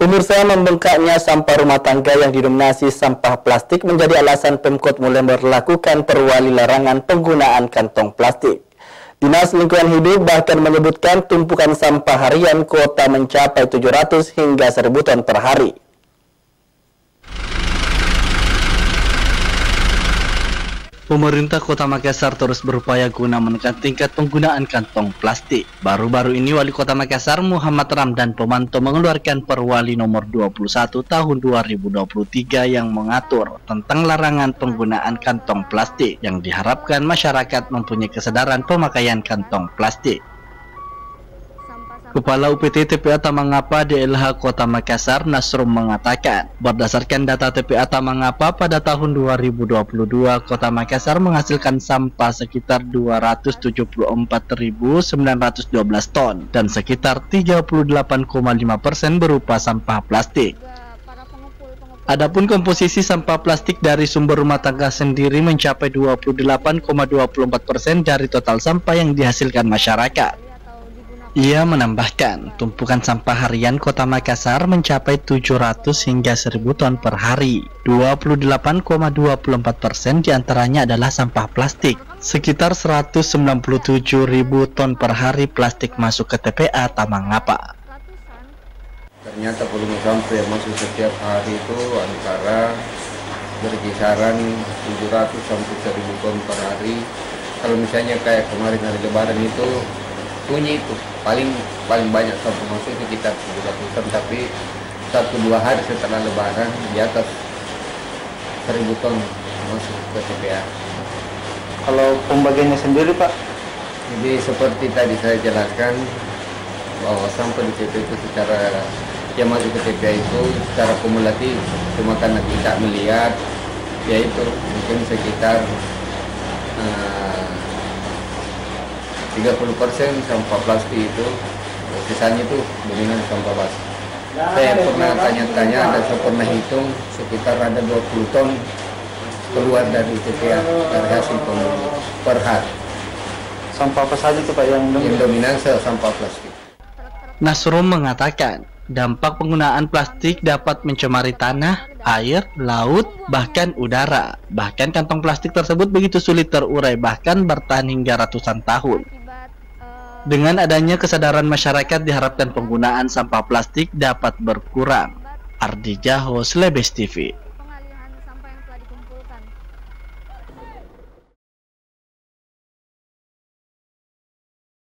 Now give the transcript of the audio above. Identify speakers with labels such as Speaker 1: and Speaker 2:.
Speaker 1: Pemirsa, membengkaknya sampah rumah tangga yang didominasi sampah plastik menjadi alasan Pemkot mulai melakukan perwali larangan penggunaan kantong plastik. Dinas Lingkungan Hidup bahkan menyebutkan tumpukan sampah harian kota mencapai 700 hingga 1000 ton per hari. Pemerintah Kota Makassar terus berupaya guna menekan tingkat penggunaan kantong plastik. Baru-baru ini Wali Kota Makassar Muhammad Ramdan Pomanto mengeluarkan Perwali nomor 21 tahun 2023 yang mengatur tentang larangan penggunaan kantong plastik yang diharapkan masyarakat mempunyai kesadaran pemakaian kantong plastik. Kepala UPT TPA Tamangapa DLH Kota Makassar Nasrum mengatakan, berdasarkan data TPA Tamangapa pada tahun 2022, Kota Makassar menghasilkan sampah sekitar 274.912 ton dan sekitar 38,5% berupa sampah plastik. Adapun komposisi sampah plastik dari sumber rumah tangga sendiri mencapai 28,24% dari total sampah yang dihasilkan masyarakat. Ia menambahkan, tumpukan sampah harian Kota Makassar mencapai 700 hingga 1000 ton per hari. 28,24% diantaranya adalah sampah plastik. Sekitar 197.000 ton per hari plastik masuk ke TPA Tamangapa.
Speaker 2: Ternyata volume sampah yang masuk setiap hari itu antara berkisaran 700 sampai 1000 ton per hari. Kalau misalnya kayak kemarin hari Lebaran itu punya itu paling banyak sampah masuk itu kita 700 ton, tapi 1-2 hari setelah Lebaran di atas 1000 ton masuk ke TPA.
Speaker 1: Kalau pembagiannya sendiri, Pak?
Speaker 2: Jadi seperti tadi saya jelaskan bahwa sampah di TPA itu secara yang masuk ke TPA itu secara kumulatif, cuma karena tidak melihat, yaitu mungkin sekitar 30% sampah plastik itu, sisanya itu dominan sampah plastik. Saya pernah tanya-tanya, saya pernah hitung sekitar ada 20 ton keluar dari TPA dari hasil pembuangan per hari.
Speaker 1: Sampah apa saja itu, Pak, yang
Speaker 2: dominan sampah plastik?
Speaker 1: Nasrum mengatakan, dampak penggunaan plastik dapat mencemari tanah, air, laut, bahkan udara. Bahkan kantong plastik tersebut begitu sulit terurai, bahkan bertahan hingga ratusan tahun. Dengan adanya kesadaran masyarakat, diharapkan penggunaan sampah plastik dapat berkurang. Ardi Jaho, Slebes TV.